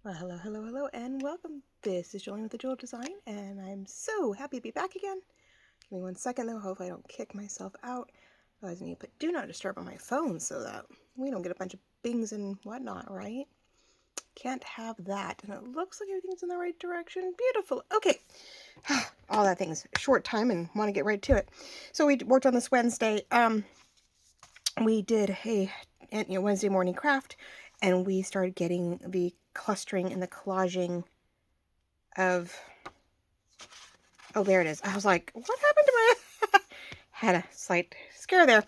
Well, hello, hello, hello, and welcome. This is Jolene with the Jewel Design, and I'm so happy to be back again. Give me 1 second, though. Hopefully I don't kick myself out. Otherwise, I need to put Do Not Disturb on my phone so that we don't get a bunch of bings and whatnot, right? Can't have that. And it looks like everything's in the right direction. Beautiful. Okay. All that thing's short time and want to get right to it. So we worked on this Wednesday. We did a Wednesday morning craft, and we started getting the clustering and the collaging of, oh, there it is. I was like, what happened to my, had a slight scare there.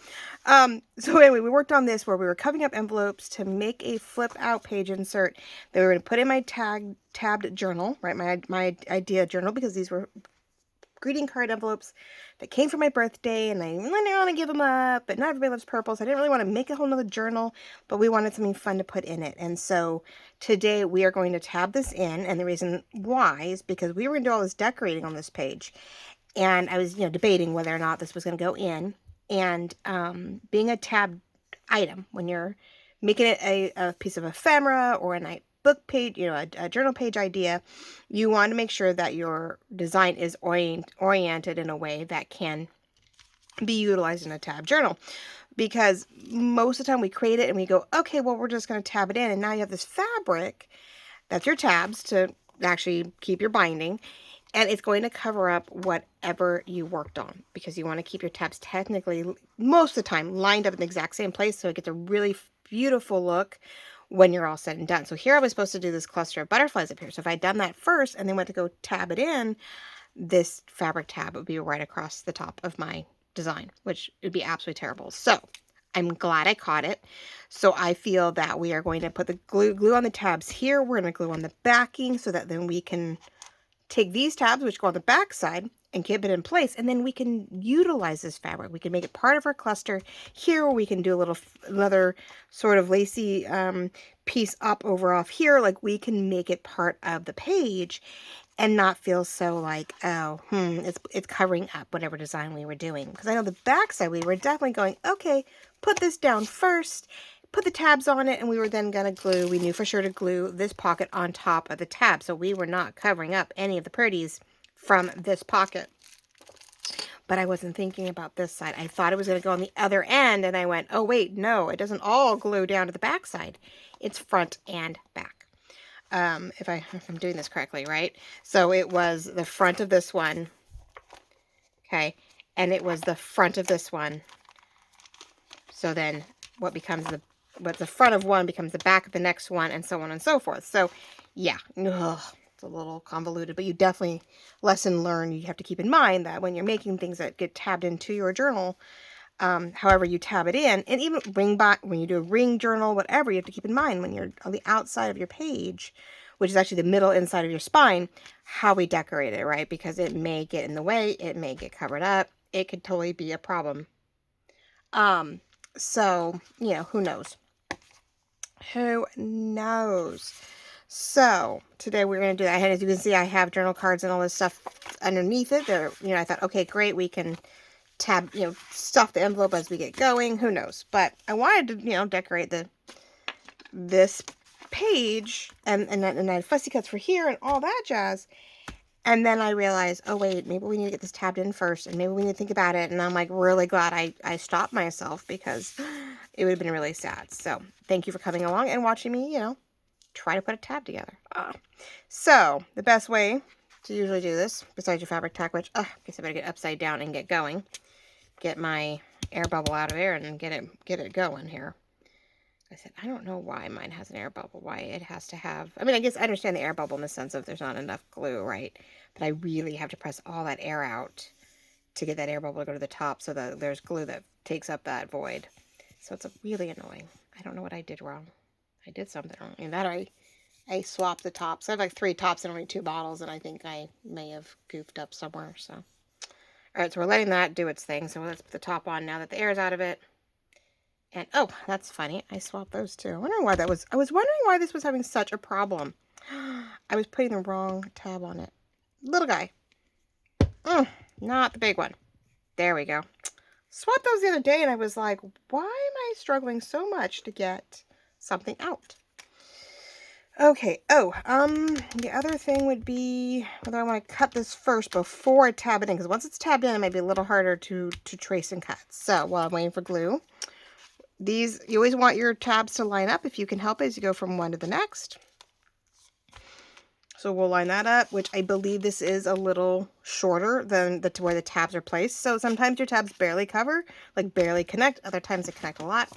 So anyway, we worked on this where we were covering up envelopes to make a flip out page insert that we were going to put in my tabbed journal, right? My idea journal, because these were greeting card envelopes that came for my birthday, and I didn't want to give them up, but not everybody loves purple, so I didn't really want to make a whole nother journal, but we wanted something fun to put in it. And so today we are going to tab this in, and the reason why is because we were going to do all this decorating on this page, and I was debating whether or not this was going to go in. And being a tabbed item, when you're making it a piece of ephemera or a night book page, a journal page idea, you want to make sure that your design is oriented in a way that can be utilized in a tab journal. Because most of the time we create it and we go, okay, well, we're just going to tab it in. And now you have this fabric that's your tabs to actually keep your binding. And it's going to cover up whatever you worked on, because you want to keep your tabs technically, most of the time, lined up in the exact same place, so it gets a really beautiful look when you're all said and done. So here I was supposed to do this cluster of butterflies up here. So if I'd done that first and then went to go tab it in, this fabric tab would be right across the top of my design, which would be absolutely terrible. So I'm glad I caught it. So I feel that we are going to put the glue on the tabs here. We're going to glue on the backing so that then we can take these tabs, which go on the back side, and keep it in place, and then we can utilize this fabric. We can make it part of our cluster. Here we can do another sort of lacy piece up over off here. Like, we can make it part of the page and not feel so like, oh, it's covering up whatever design we were doing. Because I know the back side, we were definitely going, okay, put this down first, put the tabs on it, and we were then going to glue, we knew for sure to glue this pocket on top of the tab, so we were not covering up any of the pretties from this pocket. But I wasn't thinking about this side. I thought it was going to go on the other end, and I went, oh wait, no, it doesn't all glue down to the back side. It's front and back. If I'm doing this correctly, right? So it was the front of this one, okay, and it was the front of this one. So then what becomes the front of one becomes the back of the next one, and so on and so forth. So yeah, it's a little convoluted, but you definitely, lesson learned, you have to keep in mind that when you're making things that get tabbed into your journal, however you tab it in, and even when you do a ring journal, whatever, you have to keep in mind when you're on the outside of your page, which is actually the middle inside of your spine, how we decorate it, right? Because it may get in the way, it may get covered up, it could totally be a problem. So, who knows? Who knows? So today we're going to do that. And as you can see, I have journal cards and all this stuff underneath it. There, I thought, okay, great. We can tab, stuff the envelope as we get going. Who knows? But I wanted to, decorate this page and I fussy cuts for here and all that jazz. And then I realized, oh wait, maybe we need to get this tabbed in first, and maybe we need to think about it. And I'm like really glad I stopped myself, because it would have been really sad. So thank you for coming along and watching me, try to put a tab together. So the best way to usually do this, besides your fabric tack, which I guess I better get upside down and get going, get my air bubble out of there and get it going here. I said, I don't know why mine has an air bubble, why it has to have, I mean, I guess I understand the air bubble in the sense of there's not enough glue, right? But I really have to press all that air out to get that air bubble to go to the top, so that there's glue that takes up that void. So it's really annoying. I don't know what I did wrong. I did something wrong. And that I swapped the tops. I have like 3 tops and only 2 bottles, and I think I may have goofed up somewhere, so. All right, so we're letting that do its thing. So let's put the top on now that the air is out of it. And, oh, that's funny. I swapped those too. I wonder why that was. I was wondering why this was having such a problem. I was putting the wrong tab on it. Little guy. Not the big one. There we go. Swapped those the other day, and I was like, why am I struggling so much to get something out? Okay, the other thing would be whether I want to cut this first before I tab it in, because once it's tabbed in, it might be a little harder to trace and cut. So while I'm waiting for glue, you always want your tabs to line up if you can help it as you go from one to the next. So we'll line that up, which I believe this is a little shorter than where the tabs are placed. So sometimes your tabs barely cover, like barely connect. Other times they connect a lot.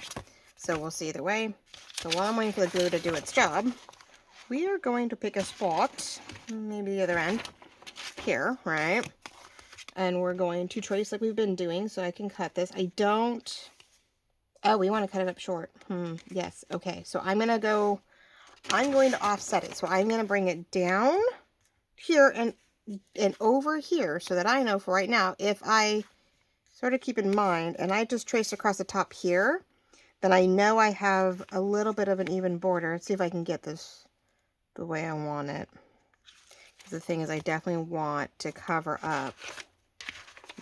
So we'll see either way. So while I'm waiting for the glue to do its job, we are going to pick a spot, maybe the other end, here, right? And we're going to trace like we've been doing so I can cut this. Oh, we want to cut it up short. Yes, okay. So I'm going to offset it. So I'm going to bring it down here and over here so that I know for right now, if I sort of keep in mind, and I just trace across the top here, then I know I have a little bit of an even border. Let's see if I can get this the way I want it. The thing is, I definitely want to cover up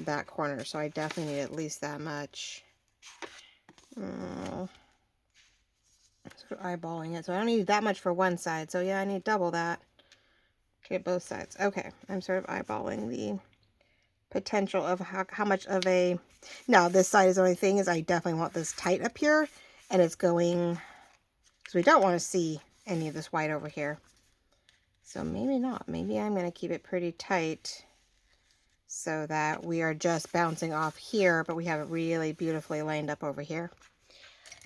that corner, so I definitely need at least that much. Sort of eyeballing it, so I don't need that much for one side, so yeah, I need double that to get both sides. Okay, I'm sort of eyeballing the potential of how much of a... Now, this side is the only thing is I definitely want this tight up here, and it's going... because we don't want to see any of this white over here. So maybe not. Maybe I'm going to keep it pretty tight so that we are just bouncing off here, but we have it really beautifully lined up over here.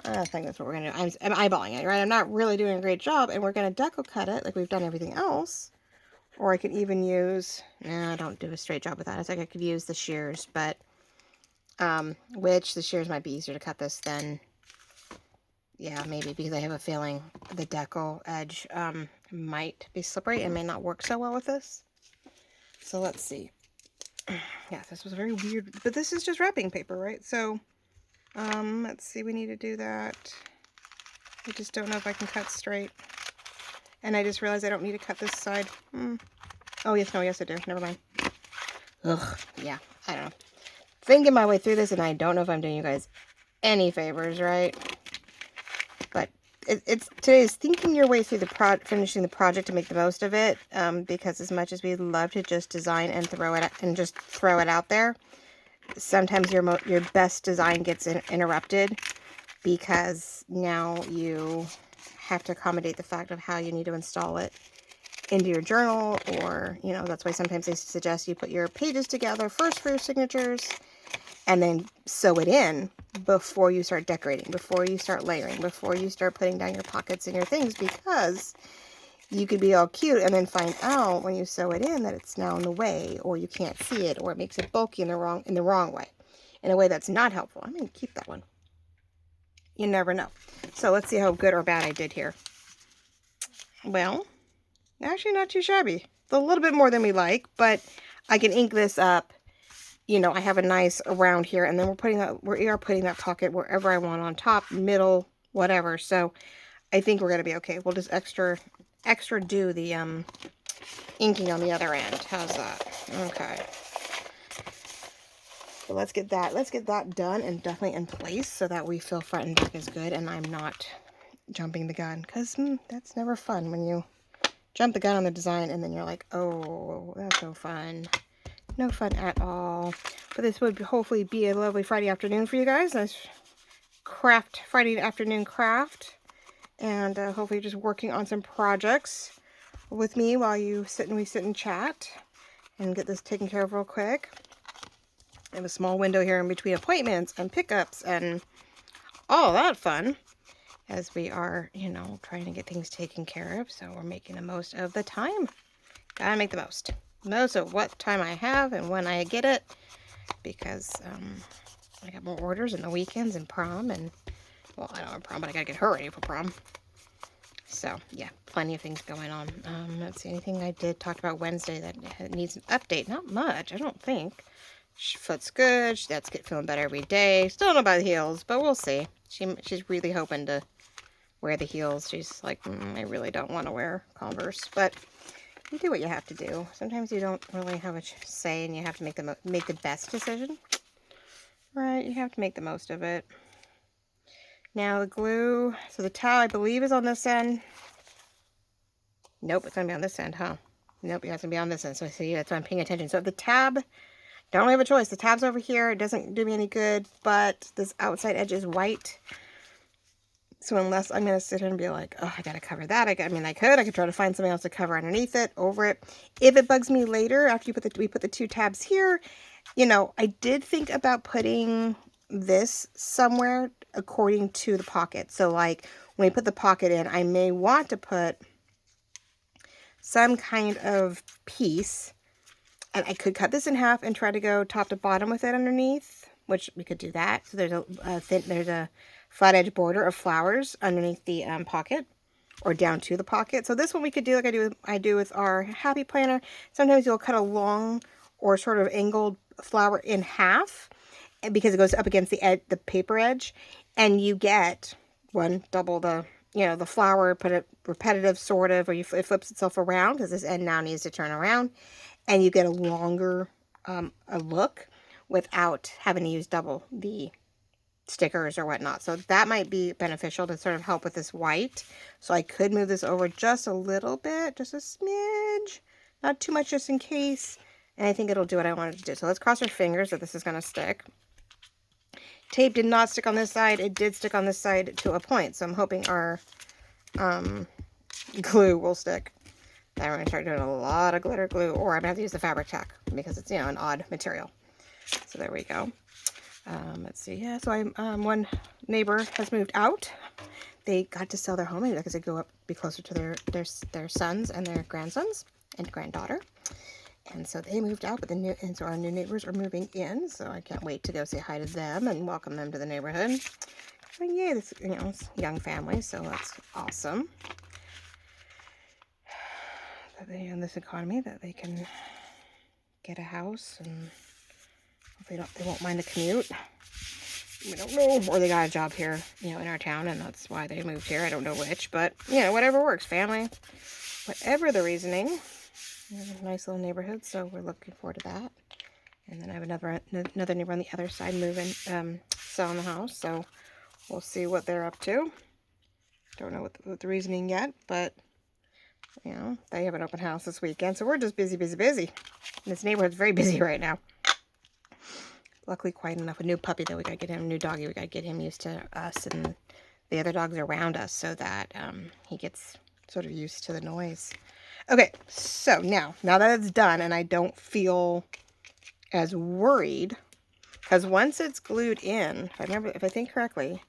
I think that's what we're going to do. I'm eyeballing it, right? I'm not really doing a great job, and we're going to deco cut it like we've done everything else. Or I could even use... No, I don't do a straight job with that. I think I could use the shears, but... which the shears might be easier to cut this than... Yeah, maybe, because I have a feeling the deco edge might be slippery and may not work so well with this. So let's see. Yeah, this was very weird, but this is just wrapping paper, right? So, let's see, we need to do that. I just don't know if I can cut straight. And I just realized I don't need to cut this side. Oh, yes, no, yes I do. Never mind. Ugh, yeah, I don't know. Thinking my way through this, and I don't know if I'm doing you guys any favors, right? But today is thinking your way through finishing the project to make the most of it, because as much as we'd love to just design and throw it out there, sometimes your best design gets interrupted because now you have to accommodate the fact of how you need to install it into your journal, or that's why sometimes they suggest you put your pages together first for your signatures and then sew it in before you start decorating, before you start layering, before you start putting down your pockets and your things, because you could be all cute and then find out when you sew it in that it's now in the way, or you can't see it, or it makes it bulky in the wrong way, in a way that's not helpful. I'm going to keep that one. You never know. So let's see how good or bad I did here. Well, actually not too shabby. It's a little bit more than we like, but I can ink this up. I have a nice around here, and then we are putting that pocket wherever I want, on top, middle, whatever. So I think we're going to be okay. We'll just extra do the inking on the other end. How's that? Okay. So let's get that done and definitely in place so that we feel front and back is good, and I'm not jumping the gun, because that's never fun when you jump the gun on the design and then you're like, oh, that's no fun. No fun at all. But this would hopefully be a lovely Friday afternoon for you guys. Nice Friday afternoon craft. And hopefully just working on some projects with me while we sit and chat and get this taken care of real quick. I have a small window here in between appointments and pickups and all that fun, as we are, trying to get things taken care of. So we're making the most of the time. Gotta make the most of what time I have and when I get it, because I got more orders in the weekends and prom, and well, I don't have prom, but I gotta get her ready for prom. So yeah, plenty of things going on. Let's see, anything I did talk about Wednesday that needs an update? Not much, I don't think. Foot's good. That's feeling better every day. Still don't know about the heels, but we'll see. She's really hoping to wear the heels. She's like, I really don't want to wear Converse, but you do what you have to do. Sometimes you don't really have a say, and you have to make the best decision. Right? You have to make the most of it. Now the glue. So the towel, I believe, is on this end. Nope, it's going to be on this end, huh? Nope, yeah, it's going to be on this end. So see, that's why I'm paying attention. So the tab, don't really have a choice. The tab's over here. It doesn't do me any good, but this outside edge is white. So unless I'm going to sit here and be like, oh, I got to cover that. I mean, I could try to find something else to cover underneath it, over it. If it bugs me later, after we put the 2 tabs here, you know, I did think about putting this somewhere according to the pocket. So like when we put the pocket in, I may want to put some kind of piece, and I could cut this in half and try to go top to bottom with it underneath, which we could do that. So there's a flat edge border of flowers underneath the pocket, or down to the pocket. So this one we could do like I do with our happy planner. Sometimes you'll cut a long or sort of angled flower in half, and because it goes up against the paper edge, and you get double the, you know, the flower, put it repetitive sort of, or it flips itself around because this end now needs to turn around, and you get a longer a look without having to use double the stickers or whatnot. So that might be beneficial to sort of help with this white. So I could move this over just a little bit, just a smidge, not too much, just in case. And I think it'll do what I wanted to do. So let's cross our fingers that this is going to stick. Tape did not stick on this side. It did stick on this side to a point. So I'm hoping our glue will stick. Then we're going to start doing a lot of glitter glue, or I'm going to have to use the fabric tack because it's, you know, an odd material. So there we go. Let's see. Yeah, so one neighbor has moved out. They got to sell their home because they go up, be closer to their sons and their grandsons and granddaughter. And so they moved out, and so our new neighbors are moving in. So I can't wait to go say hi to them and welcome them to the neighborhood. And yay, this, you know, it's a young family, so that's awesome. That they, in this economy, that they can get a house and they won't mind the commute. We don't know. Or they got a job here, you know, in our town, and that's why they moved here. I don't know which, but, you know, whatever works. Family, whatever the reasoning. Nice little neighborhood, so we're looking forward to that. And then I have another neighbor on the other side moving, selling the house, so we'll see what they're up to. Don't know what the reasoning yet, but, you know, they have an open house this weekend, so we're just busy. And this neighborhood's very busy right now. Luckily, quite enough. A new puppy, though. We got to get him, a new doggy. We got to get him used to us and the other dogs around us so that he gets sort of used to the noise. Okay, so now that it's done and I don't feel as worried, because once it's glued in, if I think correctly,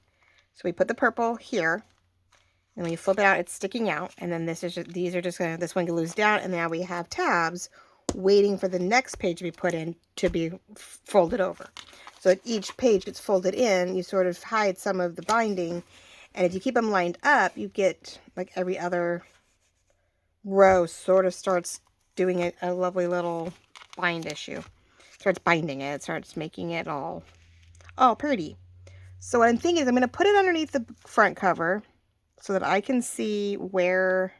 so we put the purple here, and when you flip it out, it's sticking out, and then this one glues down, and now we have tabs waiting for the next page to be put in to be folded over. So at each page gets folded in, you sort of hide some of the binding, and if you keep them lined up, you get like every other row sort of starts doing a lovely little bind issue. Starts binding it, starts making it all pretty. So what I'm thinking is I'm going to put it underneath the front cover so that I can see where,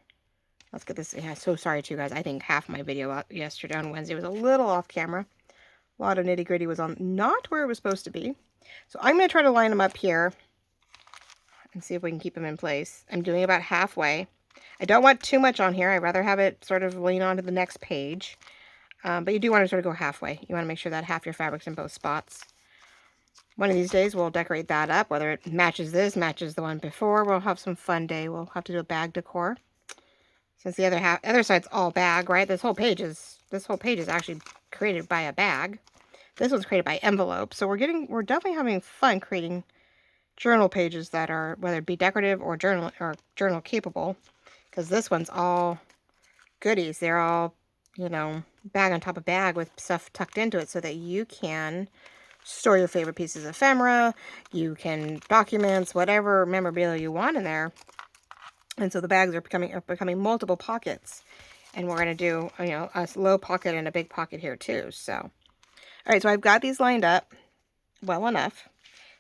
let's get this, yeah, so sorry to you guys. I think half my video out yesterday on Wednesday was a little off camera. A lot of nitty gritty was on not where it was supposed to be. So I'm going to try to line them up here and see if we can keep them in place. I'm doing about halfway. I don't want too much on here. I'd rather have it sort of lean onto the next page. But you do want to sort of go halfway. You want to make sure that half your fabric's in both spots. One of these days, we'll decorate that up. Whether it matches this, matches the one before. We'll have some fun day. We'll have to do a bag decor. Since the other side's all bag, right? This whole page is actually created by a bag. This one's created by envelope. So we're definitely having fun creating journal pages that are, whether it be decorative or journal capable. Because this one's all goodies. They're all, you know, bag on top of bag with stuff tucked into it so that you can store your favorite pieces of ephemera. You can documents, whatever memorabilia you want in there. And so the bags are becoming multiple pockets. And we're going to do, you know, a low pocket and a big pocket here too. So, all right, so I've got these lined up well enough.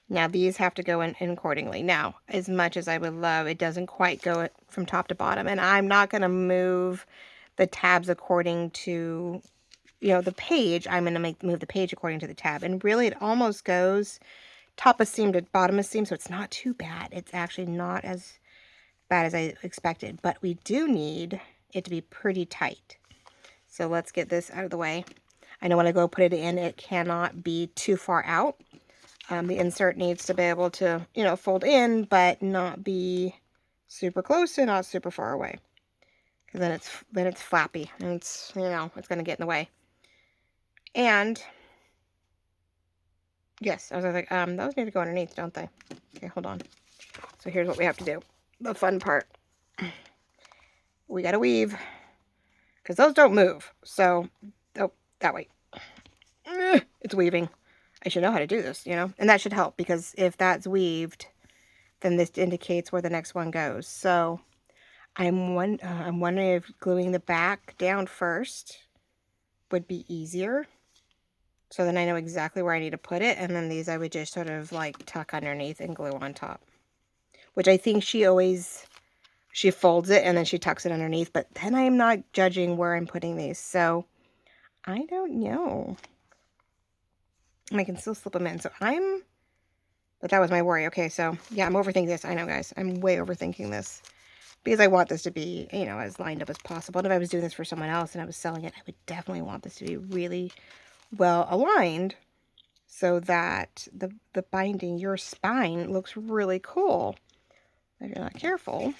Now these have to go in accordingly. Now, as much as I would love, it doesn't quite go from top to bottom. And I'm not going to move the tabs according to, you know, the page. I'm going to move the page according to the tab. And really it almost goes top of seam to bottom of seam. So it's not too bad. It's actually not as bad as I expected. But we do need it to be pretty tight. So let's get this out of the way. I know when I go put it in, it cannot be too far out. The insert needs to be able to, you know, fold in, but not be super close and not super far away. Because then it's flappy and it's, you know, it's going to get in the way. And yes, I was like, those need to go underneath, don't they? Okay, hold on. So here's what we have to do. The fun part. We got to weave. Because those don't move. So, oh, that way. It's weaving. I should know how to do this, you know? And that should help, because if that's weaved, then this indicates where the next one goes. So, I'm wondering if gluing the back down first would be easier. So then I know exactly where I need to put it. And then these I would just sort of like tuck underneath and glue on top. Which I think she folds it and then she tucks it underneath. But then I am not judging where I'm putting these. So I don't know. And I can still slip them in. But that was my worry. Okay, so yeah, I'm overthinking this. I know, guys. I'm way overthinking this. Because I want this to be, you know, as lined up as possible. And if I was doing this for someone else and I was selling it, I would definitely want this to be really well aligned so that the binding, your spine, looks really cool. If you're not careful,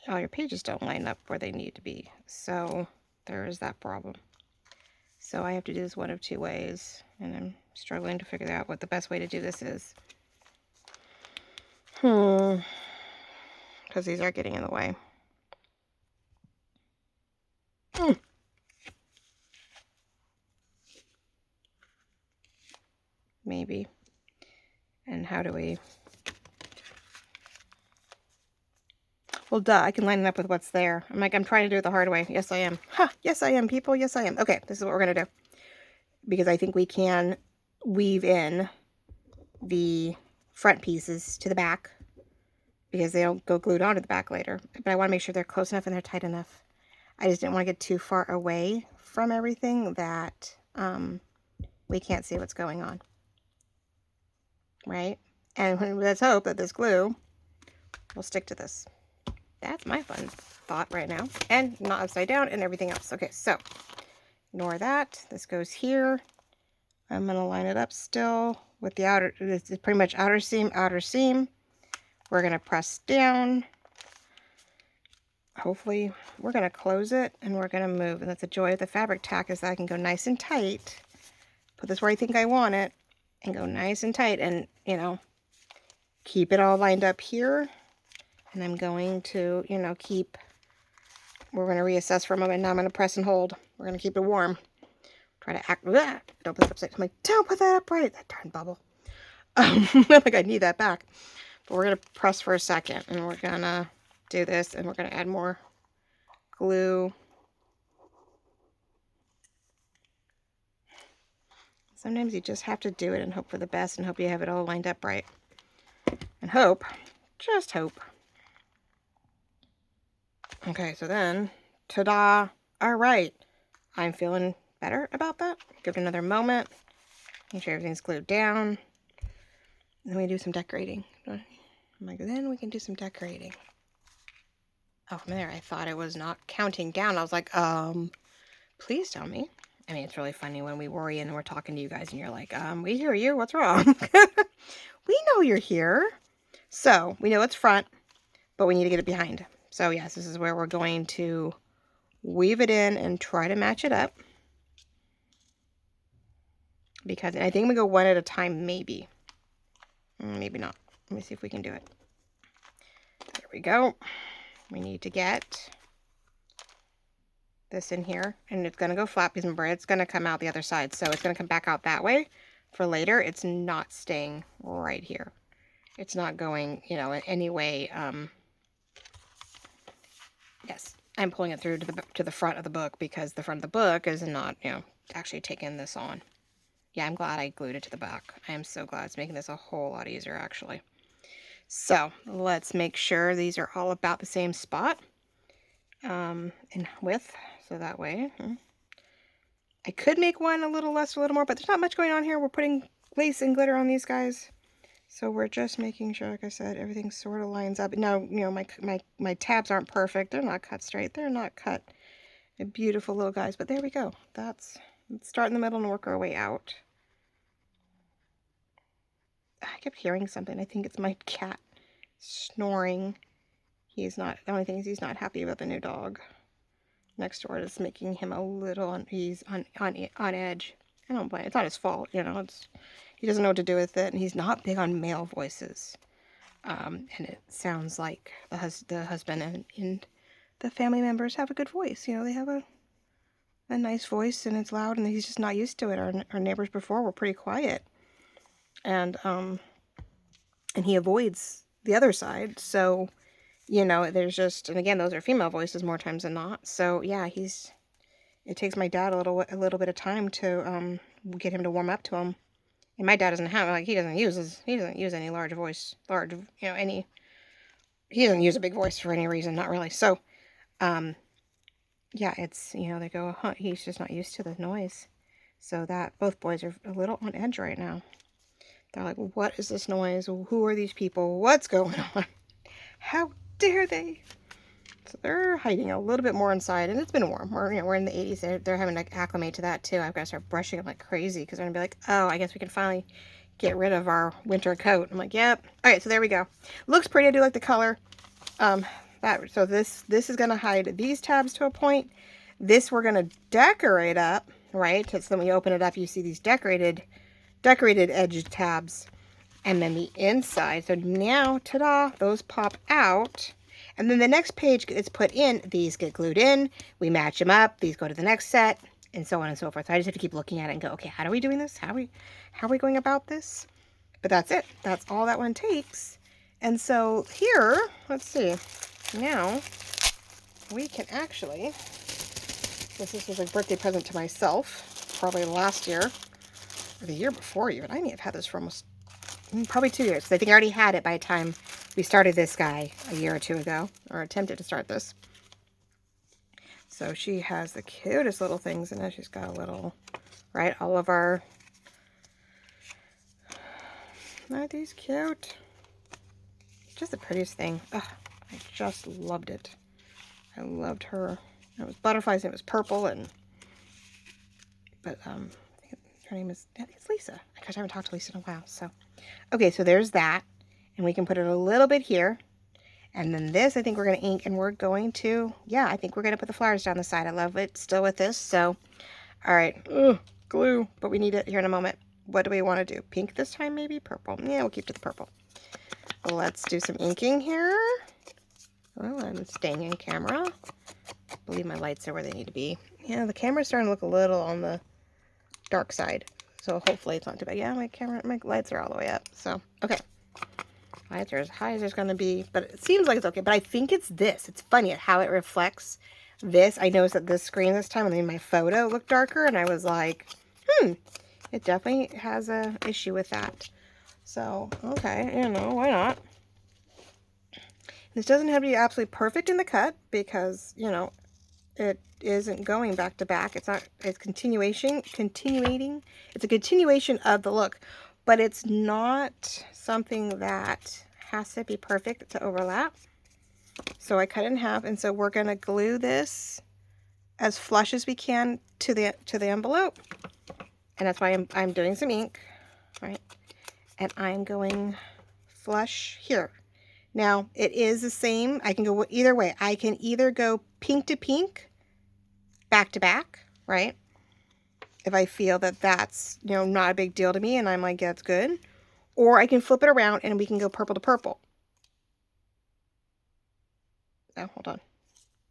all your pages don't line up where they need to be. So there is that problem. So I have to do this one of two ways. And I'm struggling to figure out what the best way to do this is. Because these are getting in the way. Maybe. And how do we... Well, duh, I can line it up with what's there. I'm trying to do it the hard way. Yes, I am. Ha! Yes, I am, people. Yes, I am. Okay, this is what we're going to do. Because I think we can weave in the front pieces to the back. Because they don't go glued onto the back later. But I want to make sure they're close enough and they're tight enough. I just didn't want to get too far away from everything that we can't see what's going on. Right? And let's hope that this glue will stick to this. That's my fun thought right now. And not upside down and everything else. Okay, so ignore that. This goes here. I'm going to line it up still with the outer, this is pretty much outer seam, outer seam. We're going to press down. Hopefully, we're going to close it and we're going to move. And that's the joy of the fabric tack, is that I can go nice and tight. Put this where I think I want it and go nice and tight and, you know, keep it all lined up here. And I'm going to, you know, we're going to reassess for a moment. Now I'm going to press and hold. We're going to keep it warm. Try to act, don't put it upside. I'm like, don't put that up right. That darn bubble. I think I need that back. But we're going to press for a second. And we're going to do this. And we're going to add more glue. Sometimes you just have to do it and hope for the best. And hope you have it all lined up right. And hope, just hope. Okay, so then, ta-da! All right, I'm feeling better about that. Give it another moment. Make sure everything's glued down. Then we do some decorating. I'm like, then we can do some decorating. Oh, from there, I thought it was not counting down. I was like, please tell me. I mean, it's really funny when we worry and we're talking to you guys and you're like, we hear you. What's wrong? We know you're here. So, we know it's front, but we need to get it behind. So yes, this is where we're going to weave it in and try to match it up. Because I think we go one at a time, maybe. Maybe not. Let me see if we can do it. There we go. We need to get this in here. And it's going to go flat because remember, it's going to come out the other side. So it's going to come back out that way. For later, it's not staying right here. It's not going, you know, in any way... Yes, I'm pulling it through to the front of the book because the front of the book is not, you know, actually taking this on. Yeah, I'm glad I glued it to the back. I am so glad. It's making this a whole lot easier, actually. So, let's make sure these are all about the same spot in width. So that way, I could make one a little less, a little more, but there's not much going on here. We're putting lace and glitter on these guys. So we're just making sure, like I said, everything sort of lines up. Now, you know, my tabs aren't perfect. They're not cut straight. They're not cut beautiful little guys. But there we go. Let's start in the middle and work our way out. I kept hearing something. I think it's my cat snoring. He's not, the only thing is he's not happy about the new dog next door. It's making him a little, he's on edge. I don't blame, it's not his fault, you know, he doesn't know what to do with it, and he's not big on male voices. And it sounds like the husband and the family members have a good voice, you know, they have a nice voice, and it's loud, and he's just not used to it. Our neighbors before were pretty quiet, and he avoids the other side, so, you know, there's just, and again, those are female voices more times than not, so, yeah, it takes my dad a little bit of time to get him to warm up to him. And my dad doesn't have, like, he doesn't use any large voice, you know, he doesn't use a big voice for any reason, not really. So, yeah, it's, you know, they go, huh, he's just not used to the noise. So that, both boys are a little on edge right now. They're like, what is this noise? Who are these people? What's going on? How dare they? So they're hiding a little bit more inside, and it's been warm. We're in the 80s. They're having to acclimate to that too. I've got to start brushing them like crazy because they're gonna be like, oh, I guess we can finally get rid of our winter coat. I'm like, yep. All right, so there we go. Looks pretty. I do like the color. So this is gonna hide these tabs to a point. This we're gonna decorate up, right? So then when you open it up, you see these decorated edged tabs, and then the inside. So now, ta-da! Those pop out. And then the next page is put in, these get glued in, we match them up, these go to the next set, and so on and so forth. So I just have to keep looking at it and go, okay, how are we doing this? How are we going about this? But that's it. That's all that one takes. And so here, let's see, now we can actually, this was a birthday present to myself, probably last year, or the year before even. I may have had this for almost, probably 2 years. I think I already had it by the time we started this guy a year or two ago, or attempted to start this. So she has the cutest little things in it. She's got a little, right, all of our, aren't these cute? Just the prettiest thing. Ugh, I just loved it. I loved her. It was butterflies and it was purple, and, but, I think her name is, I think it's Lisa. Gosh, I haven't talked to Lisa in a while, so. Okay, so there's that. And we can put it a little bit here. And then this, I think we're going to ink, and we're going to, yeah, I think we're going to put the flowers down the side. I love it still with this. So, all right. Ugh, glue. But we need it here in a moment. What do we want to do? Pink this time, maybe? Purple. Yeah, we'll keep to the purple. Well, let's do some inking here. Well, I'm staying in camera. I believe my lights are where they need to be. Yeah, the camera's starting to look a little on the dark side. So hopefully it's not too bad. Yeah, my lights are all the way up. So, okay. Lights are as high as there's going to be, but it seems like it's okay. But I think it's this. It's funny how it reflects this. I noticed that this screen this time, and then my photo looked darker, and I was like, it definitely has a issue with that. So, okay, you know, why not? This doesn't have to be absolutely perfect in the cut because, you know, it isn't going back to back. It's not, it's continuating. It's a continuation of the look. But it's not something that has to be perfect to overlap. So I cut it in half, and so we're going to glue this as flush as we can to the envelope. And that's why I'm doing some ink, right? And I'm going flush here. Now, it is the same. I can go either way. I can either go pink to pink, back to back, right? If I feel that that's, you know, not a big deal to me and I'm like, yeah, it's good. Or I can flip it around and we can go purple to purple. Oh, hold on.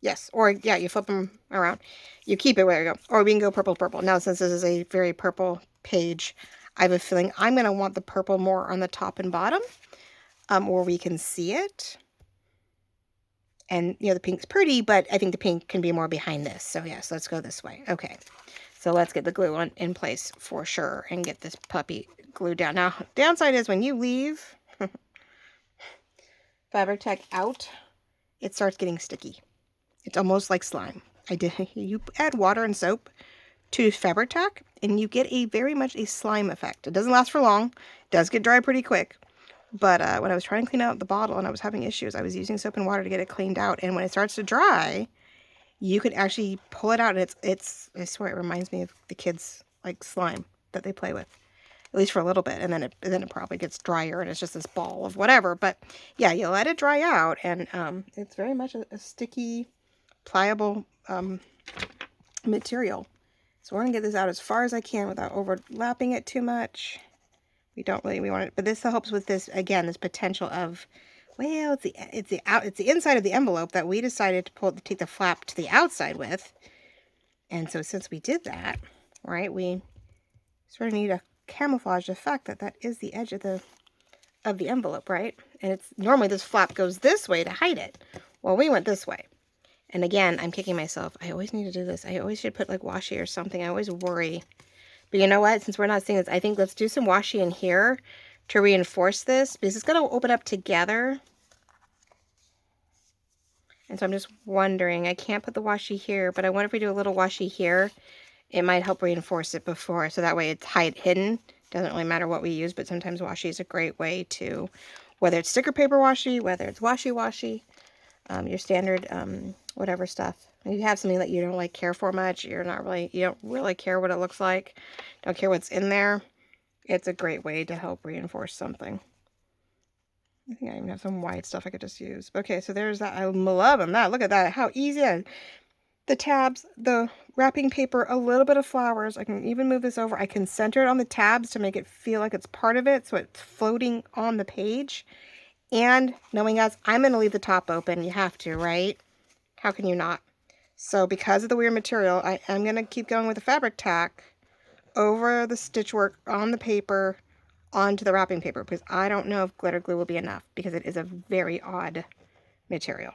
Yes, or yeah, you flip them around. You keep it where you go. Or we can go purple to purple. Now, since this is a very purple page, I have a feeling I'm going to want the purple more on the top and bottom, where we can see it. And, you know, the pink's pretty, but I think the pink can be more behind this. So, yes, let's go this way. Okay. So let's get the glue in place for sure and get this puppy glued down. Now, downside is when you leave fabric tech out, it starts getting sticky. It's almost like slime. You add water and soap to fabric tack, and you get very much a slime effect. It doesn't last for long. It does get dry pretty quick. But when I was trying to clean out the bottle and I was having issues, I was using soap and water to get it cleaned out. And when it starts to dry, you can actually pull it out. And I swear, it reminds me of the kids' like slime that they play with, at least for a little bit. And then it probably gets drier and it's just this ball of whatever. But yeah, you let it dry out, and it's very much a sticky, pliable material. So we're gonna get this out as far as I can without overlapping it too much. We want it, but this helps with this, again, this potential of, well, it's the inside of the envelope that we decided to take the flap to the outside with. And so since we did that, right, we sort of need a camouflage effect that is the edge of the envelope, right? And it's normally this flap goes this way to hide it. Well, we went this way. And again, I'm kicking myself. I always need to do this. I always should put like washi or something. I always worry. But you know what? Since we're not seeing this, I think let's do some washi in here to reinforce this, because it's going to open up together. And so I'm just wondering, I can't put the washi here, but I wonder if we do a little washi here, it might help reinforce it before. So that way it's hidden. Doesn't really matter what we use, but sometimes washi is a great way to, whether it's sticker paper washi, whether it's washi, your standard whatever stuff. If you have something that you don't like care for much, you don't really care what it looks like, don't care what's in there, it's a great way to help reinforce something. I think I even have some white stuff I could just use. Okay, so there's that. I'm loving that. Look at that. How easy. The tabs, the wrapping paper, a little bit of flowers. I can even move this over. I can center it on the tabs to make it feel like it's part of it, so it's floating on the page. And knowing as I'm going to leave the top open, you have to, right? How can you not? So because of the weird material, I am going to keep going with the fabric tack over the stitch work on the paper onto the wrapping paper, because I don't know if glitter glue will be enough, because it is a very odd material.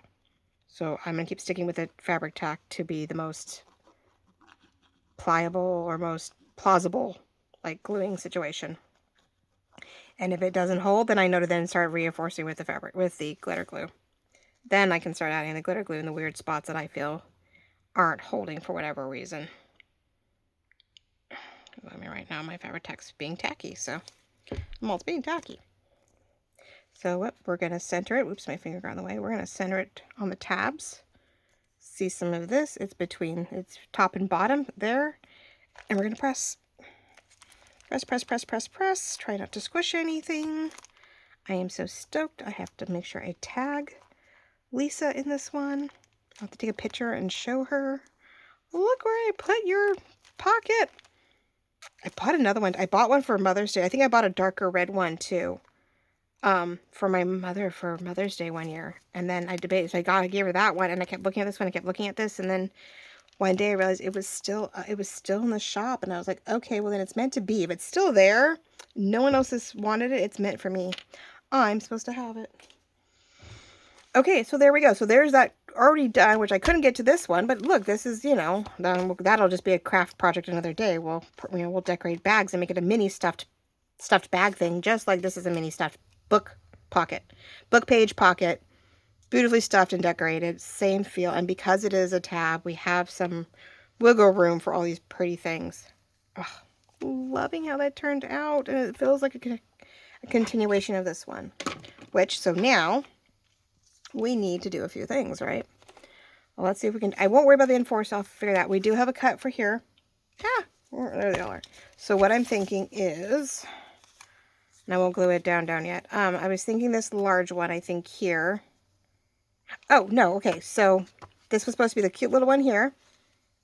So I'm going to keep sticking with the fabric tack to be the most pliable or most plausible, like, gluing situation. And if it doesn't hold, then I know to then start reinforcing with the glitter glue. Then I can start adding the glitter glue in the weird spots that I feel aren't holding for whatever reason. I mean, right now my fabric tack's being tacky, so it's being tacky. So what we're going to center it. Oops, my finger got in the way. We're going to center it on the tabs. See some of this. It's top and bottom there. And we're going to press. Press. Try not to squish anything. I am so stoked. I have to make sure I tag Lisa in this one. I'll have to take a picture and show her. Look where I put your pocket. I bought another one. I bought one for Mother's Day. I think I bought a darker red one too. For my mother for Mother's Day one year. And then I debated. So I gave her that one, and I kept looking at this one. I kept looking at this, and then one day I realized it was still in the shop, and I was like, okay, well then it's meant to be. If it's still there, no one else has wanted it. It's meant for me. I'm supposed to have it. Okay, so there we go. So there's that already done, which I couldn't get to this one, but look, this is, that'll just be a craft project another day. We'll decorate bags and make it a mini stuffed bag thing, just like this is a mini stuffed book page pocket, beautifully stuffed and decorated, same feel. And because it is a tab, we have some wiggle room for all these pretty things. Ugh, loving how that turned out, and it feels like a continuation of this one. So now we need to do a few things, right? Well, let's see if we can. I won't worry about the enforce. I'll figure that. We do have a cut for here. There they all are. So what I'm thinking is, and I won't glue it down yet. I was thinking this large one, I think here. Oh, no, okay. So this was supposed to be the cute little one here.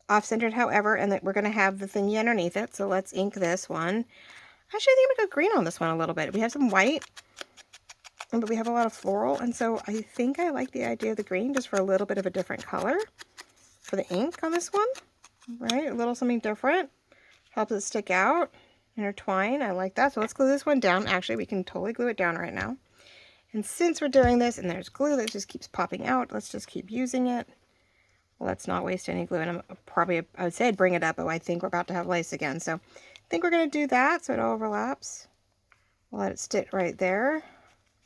Off-centered, however, and that we're going to have the thingy underneath it. So let's ink this one. Actually, I think I'm going to go green on this one a little bit. We have some white, but we have a lot of floral. And so I think I like the idea of the green just for a little bit of a different color for the ink on this one. Right? A little something different. Helps it stick out. Intertwine. I like that. So let's glue this one down. Actually, we can totally glue it down right now. And since we're doing this, and there's glue that just keeps popping out, let's just keep using it. Let's not waste any glue. And I would say I'd bring it up, but I think we're about to have lace again. So I think we're going to do that so it overlaps. We'll let it sit right there.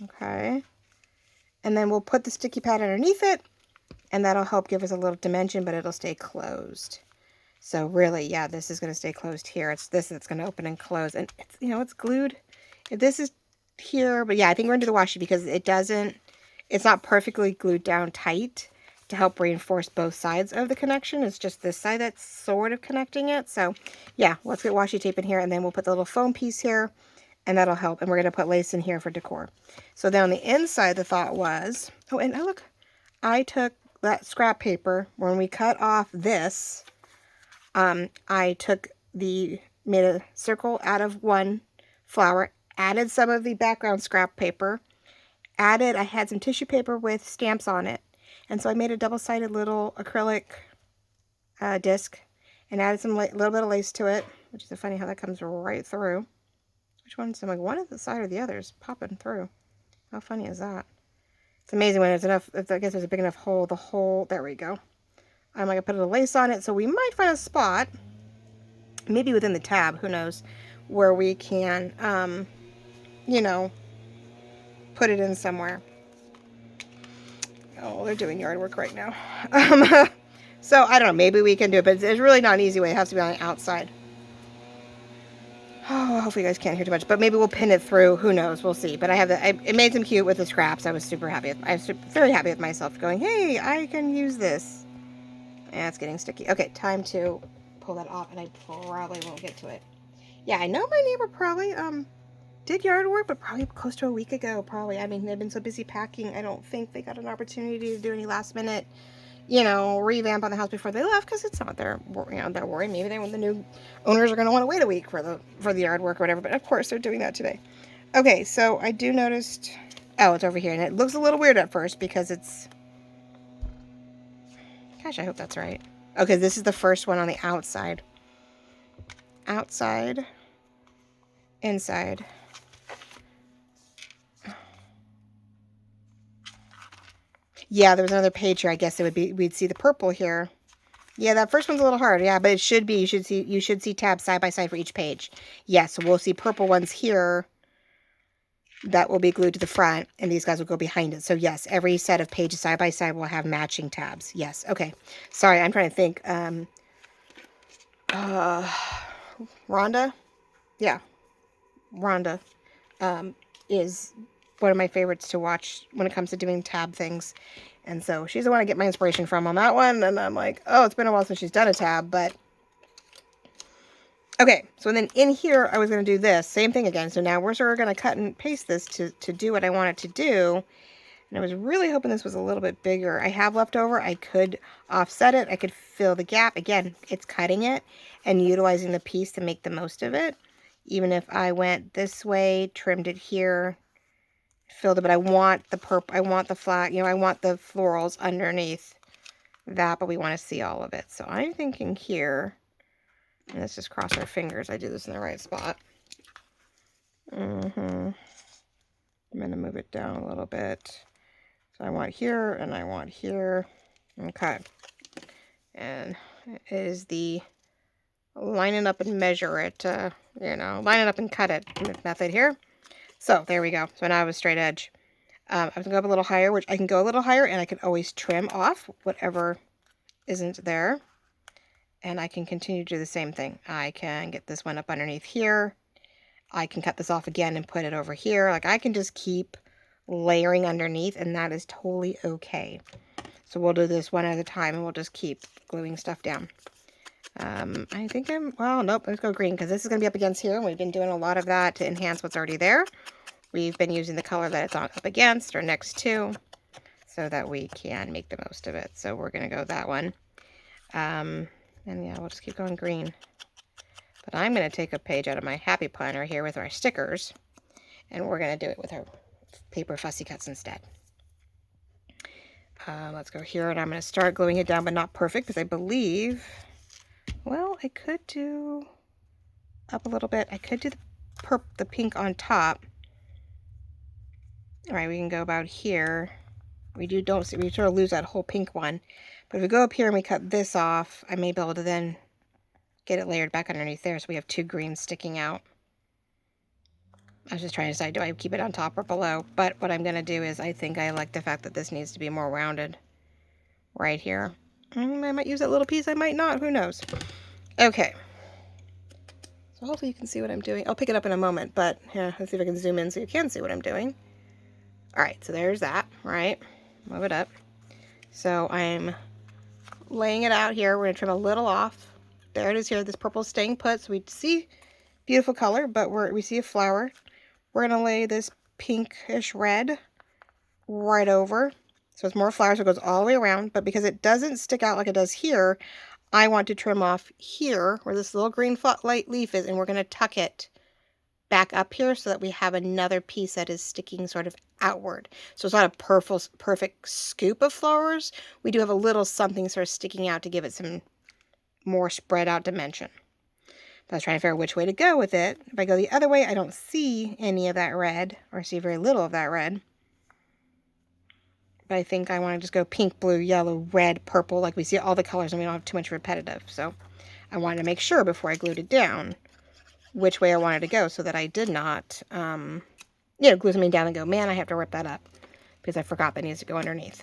Okay. And then we'll put the sticky pad underneath it, and that'll help give us a little dimension, but it'll stay closed. So really, yeah, this is going to stay closed here. It's this that's going to open and close. And it's, it's glued. If this is here, but yeah, I think we're going to do the washi because it's not perfectly glued down tight to help reinforce both sides of the connection. It's just this side that's sort of connecting it. So yeah, let's get washi tape in here, and then we'll put the little foam piece here, and that'll help. And we're going to put lace in here for decor. So then on the inside, the thought was, oh, and oh, look, I took that scrap paper when we cut off this. I made a circle out of one flower, added some of the background scrap paper, I had some tissue paper with stamps on it, and so I made a double-sided little acrylic disc and added some little bit of lace to it, which is funny how that comes right through. Which one's, I'm like, one at the side or the other is popping through. How funny is that? It's amazing when there's enough, I guess there's a big enough hole, there we go. I'm going to put a little lace on it, so we might find a spot, maybe within the tab, who knows, where we can, you know, put it in somewhere. Oh, they're doing yard work right now. So I don't know, maybe we can do it, but it's really not an easy way. It has to be on the outside. Oh, hopefully you guys can't hear too much, but maybe we'll pin it through. Who knows? We'll see. But it made them cute with the scraps. I was super happy. I was very happy with myself going, hey, I can use this. Yeah, it's getting sticky. Okay, time to pull that off, and I probably won't get to it. Yeah, I know my neighbor probably did yard work, but probably close to a week ago, probably. I mean, they've been so busy packing, I don't think they got an opportunity to do any last minute, you know, revamp on the house before they left, because it's not their, you know, their worry. Maybe the new owners are going to want to wait a week for the yard work or whatever, but of course they're doing that today. Okay, so I do noticed, oh, it's over here, and it looks a little weird at first because it's, gosh, I hope that's right. Okay, this is the first one on the outside. Outside, inside. Yeah, there was another page here. I guess it would be, we'd see the purple here. Yeah, that first one's a little hard. Yeah, but it should be, you should see tabs side by side for each page. Yes, so we'll see purple ones here that will be glued to the front, and these guys will go behind it. So yes, every set of pages side by side will have matching tabs. Yes, okay. Sorry, I'm trying to think. Rhonda? Yeah, Rhonda is one of my favorites to watch when it comes to doing tab things. And so she's the one I get my inspiration from on that one. And I'm like, oh, it's been a while since she's done a tab, but okay. So then in here, I was going to do this same thing again. So now we're sort of going to cut and paste this to do what I want it to do. And I was really hoping this was a little bit bigger. I have leftover. I could offset it. I could fill the gap. Again, it's cutting it and utilizing the piece to make the most of it. Even if I went this way, trimmed it here, filled it, but I want the purple, I want the flat, you know, I want the florals underneath that, but we want to see all of it. So I'm thinking here, and let's just cross our fingers I do this in the right spot. I'm going to move it down a little bit. So I want here, and I want here. Okay. And it is the line it up and measure it, you know, line it up and cut it method here. So there we go. So now I have a straight edge. I was going to go up a little higher, which I can go a little higher, and I can always trim off whatever isn't there. And I can continue to do the same thing. I can get this one up underneath here. I can cut this off again and put it over here. Like, I can just keep layering underneath, and that is totally okay. So we'll do this one at a time, and we'll just keep gluing stuff down. I think well, nope, let's go green, because this is going to be up against here, and we've been doing a lot of that to enhance what's already there. We've been using the color that it's on up against or next to, so that we can make the most of it. So we're going to go that one. And yeah, we'll just keep going green. But I'm going to take a page out of my Happy Planner here with our stickers, and we're going to do it with our paper Fussy Cuts instead. Let's go here, and I'm going to start gluing it down, but not perfect, because I believe, well, I could do up a little bit. I could do the pink on top. All right, we can go about here. We sort of lose that whole pink one. But if we go up here and we cut this off, I may be able to then get it layered back underneath there, so we have two greens sticking out. I was just trying to decide, do I keep it on top or below? But what I'm going to do is, I think I like the fact that this needs to be more rounded right here. I might use that little piece, I might not, who knows. Okay. So hopefully you can see what I'm doing. I'll pick it up in a moment, but yeah, let's see if I can zoom in so you can see what I'm doing. All right, so there's that, right? Move it up. So I'm laying it out here. We're gonna trim a little off. There it is here. This purple staying put, so we see beautiful color, but we see a flower. We're gonna lay this pinkish red right over. So it's more flowers, so it goes all the way around, but because it doesn't stick out like it does here, I want to trim off here where this little green light leaf is, and we're gonna tuck it back up here so that we have another piece that is sticking sort of outward. So it's not a perfect scoop of flowers. We do have a little something sort of sticking out to give it some more spread out dimension. But I was trying to figure out which way to go with it. If I go the other way, I don't see any of that red, or see very little of that red. But I think I want to just go pink, blue, yellow, red, purple, like we see all the colors, and we don't have too much repetitive. So I wanted to make sure before I glued it down which way I wanted to go, so that I did not, glue something down and go, man, I have to rip that up, because I forgot that needs to go underneath.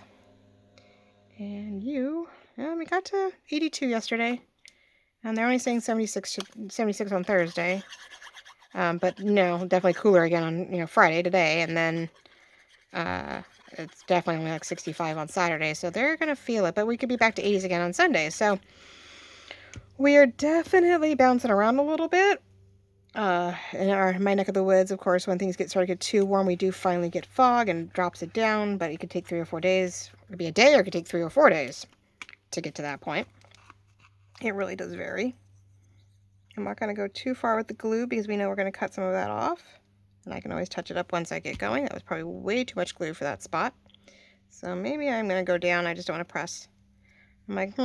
And we got to 82 yesterday, and they're only saying 76 on Thursday. But no, definitely cooler again on, Friday today, and then it's definitely only like 65 on Saturday, so they're going to feel it, but we could be back to 80s again on Sunday, so we are definitely bouncing around a little bit. In my neck of the woods, of course, when things start to get too warm, we do finally get fog and drops it down, but it could take 3 or 4 days. It could be a day, or it could take 3 or 4 days to get to that point. It really does vary. I'm not going to go too far with the glue because we know we're going to cut some of that off, and I can always touch it up once I get going. That was probably way too much glue for that spot. So maybe I'm going to go down. I just don't want to press. I'm like,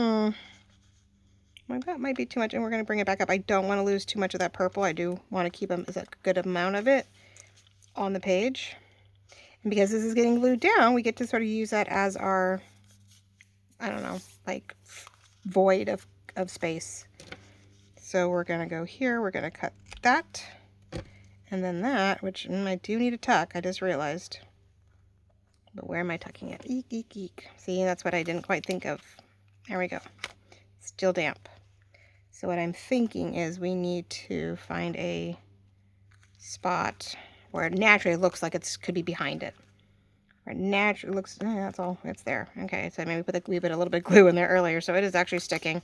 that might be too much, and we're going to bring it back up. I don't want to lose too much of that purple. I do want to keep a good amount of it on the page. And because this is getting glued down, we get to sort of use that as our, I don't know, like void of space. So we're going to go here. We're going to cut that. And then that, which I do need a tuck, I just realized. But where am I tucking it? Eek, eek, eek. See, that's what I didn't quite think of. There we go. Still damp. So what I'm thinking is we need to find a spot where it naturally looks like it could be behind it. Where it naturally looks, that's all, it's there. Okay, so maybe we put a little bit of glue in there earlier, so it is actually sticking.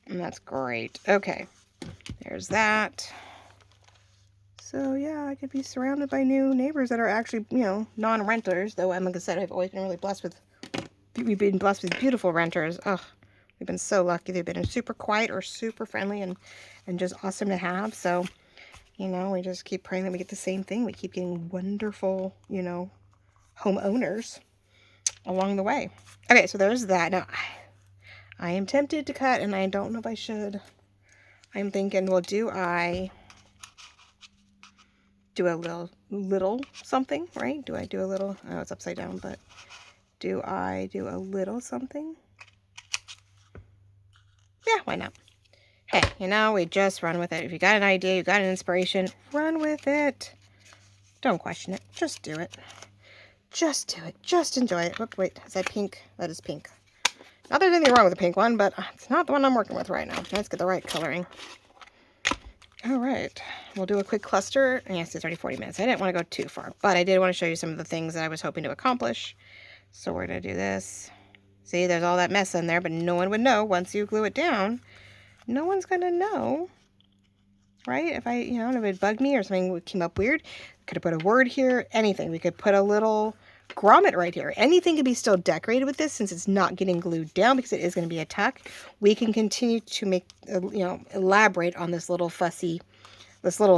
And that's great. Okay, there's that. So yeah, I could be surrounded by new neighbors that are actually, non-renters, though like I said, we've been blessed with beautiful renters. Ugh. We've been so lucky. They've been super quiet or super friendly and just awesome to have. So, we just keep praying that we get the same thing. We keep getting wonderful, homeowners along the way. Okay, so there's that. Now, I am tempted to cut, and I don't know if I should. I'm thinking, well, do I do a little something, right? Do I do a little, oh, it's upside down, but do I do a little something? Yeah, why not? Hey, we just run with it. If you got an idea, you got an inspiration, run with it. Don't question it. Just do it. Just do it. Just enjoy it. Look, wait, is that pink? That is pink. Not that there's anything wrong with the pink one, but it's not the one I'm working with right now. Let's get the right coloring. All right. We'll do a quick cluster. Yes, it's already 40 minutes. I didn't want to go too far, but I did want to show you some of the things that I was hoping to accomplish. So we're going to do this. See, there's all that mess in there, but no one would know once you glue it down. No one's going to know, right? If if it bugged me or something came up weird, could have put a word here, anything. We could put a little grommet right here. Anything could be still decorated with this since it's not getting glued down because it is going to be a tuck. We can continue to make, elaborate on this little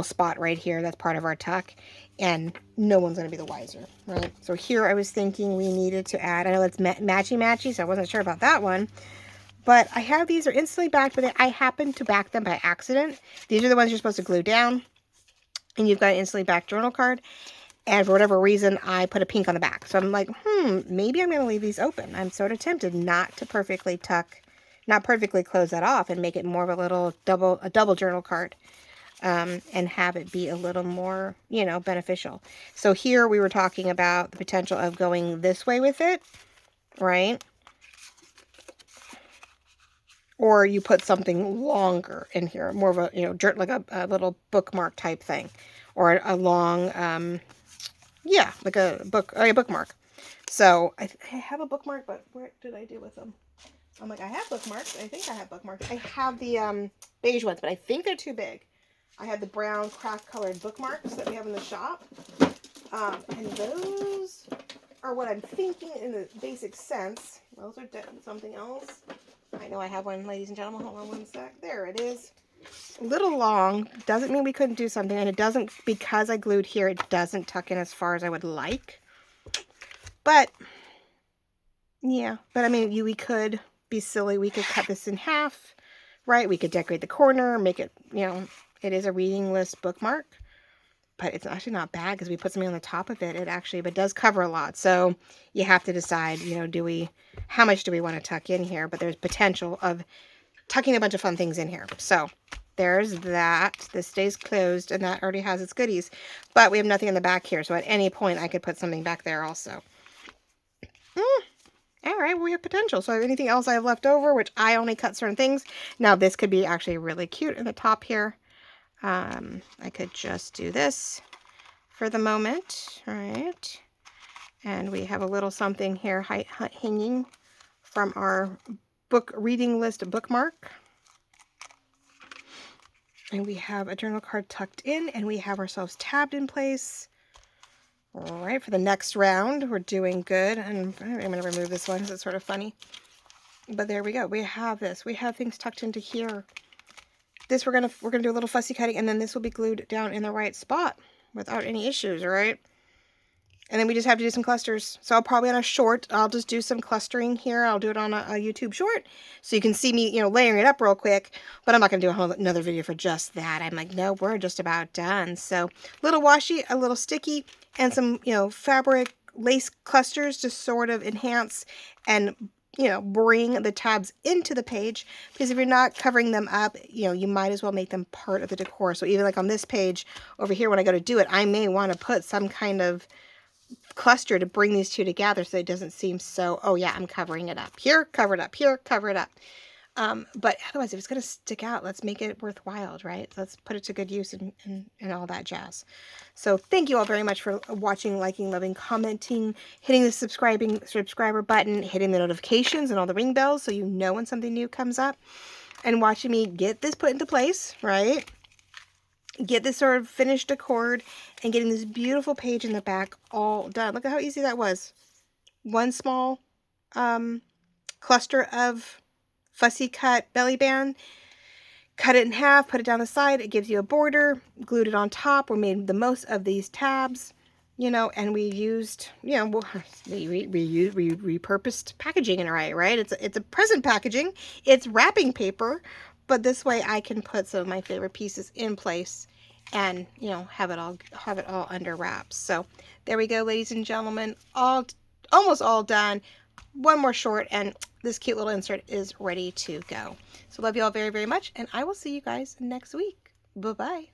spot right here. That's part of our tuck. And no one's going to be the wiser, right? So here I was thinking we needed to add, I know it's matchy-matchy, so I wasn't sure about that one. But I have these are instantly backed, but I happened to back them by accident. These are the ones you're supposed to glue down. And you've got an instantly backed journal card. And for whatever reason, I put a pink on the back. So I'm like, maybe I'm going to leave these open. I'm sort of tempted not to perfectly close that off and make it more of a double journal card. And have it be a little more, beneficial. So here we were talking about the potential of going this way with it, right? or you put something longer in here, more of a, you know, like a little bookmark type thing, or a long, yeah, like a bookmark. So I have a bookmark, but where did I do with them? I'm like, I have bookmarks. I think I have bookmarks. I have the beige ones, but I think they're too big. I have the brown craft colored bookmarks that we have in the shop. And those are what I'm thinking in the basic sense. Those are something else. I know I have one, ladies and gentlemen. Hold on one sec. There it is. A little long. Doesn't mean we couldn't do something. And it doesn't, because I glued here, it doesn't tuck in as far as I would like. But, yeah. But, I mean, we could be silly. We could cut this in half, right? We could decorate the corner, make it, you know, it is a reading list bookmark. But it's actually not bad because we put something on the top of it. It actually, but does cover a lot. So you have to decide, you know, how much do we want to tuck in here? But there's potential of tucking a bunch of fun things in here. So there's that. This stays closed and that already has its goodies. But we have nothing in the back here. So at any point I could put something back there also. All right, well, we have potential. So anything else I have left over, which I only cut certain things. Now this could be actually really cute in the top here. I could just do this for the moment, all right? And we have a little something here hanging from our book reading list bookmark. And we have a journal card tucked in, and we have ourselves tabbed in place. All right, for the next round, we're doing good. And I'm going to remove this one because it's sort of funny. But there we go. We have this. We have things tucked into here. This we're gonna do a little fussy cutting, and then this will be glued down in the right spot without any issues, all right? And then we just have to do some clusters. So I'll probably on a short, I'll just do some clustering here. I'll do it on a YouTube short, so you can see me, you know, layering it up real quick. But I'm not gonna do another video for just that. I'm like, no, we're just about done. So a little washi, a little sticky, and some, you know, fabric lace clusters to sort of enhance and, you know, bring the tabs into the page, because if you're not covering them up, you know, you might as well make them part of the decor. So even like on this page over here, when I go to do it, I may want to put some kind of cluster to bring these two together so it doesn't seem so, oh yeah, I'm covering it up here, cover it up here, cover it up. But otherwise, if it's going to stick out, let's make it worthwhile, right? Let's put it to good use and all that jazz. So thank you all very much for watching, liking, loving, commenting, hitting the subscriber button, hitting the notifications and all the ring bells so you know when something new comes up, and watching me get this put into place, right? Get this sort of finished decor and getting this beautiful page in the back all done. Look at how easy that was. One small cluster of Fussy Cut belly band, cut it in half, put it down the side, it gives you a border, glued it on top. We made the most of these tabs, you know, and we used, you know, we repurposed packaging in a way, right? It's a present packaging, it's wrapping paper, but this way I can put some of my favorite pieces in place and, you know, have it all under wraps. So there we go, ladies and gentlemen, almost all done. One more short, and this cute little insert is ready to go. So love you all very, very much, and I will see you guys next week. Bye-bye.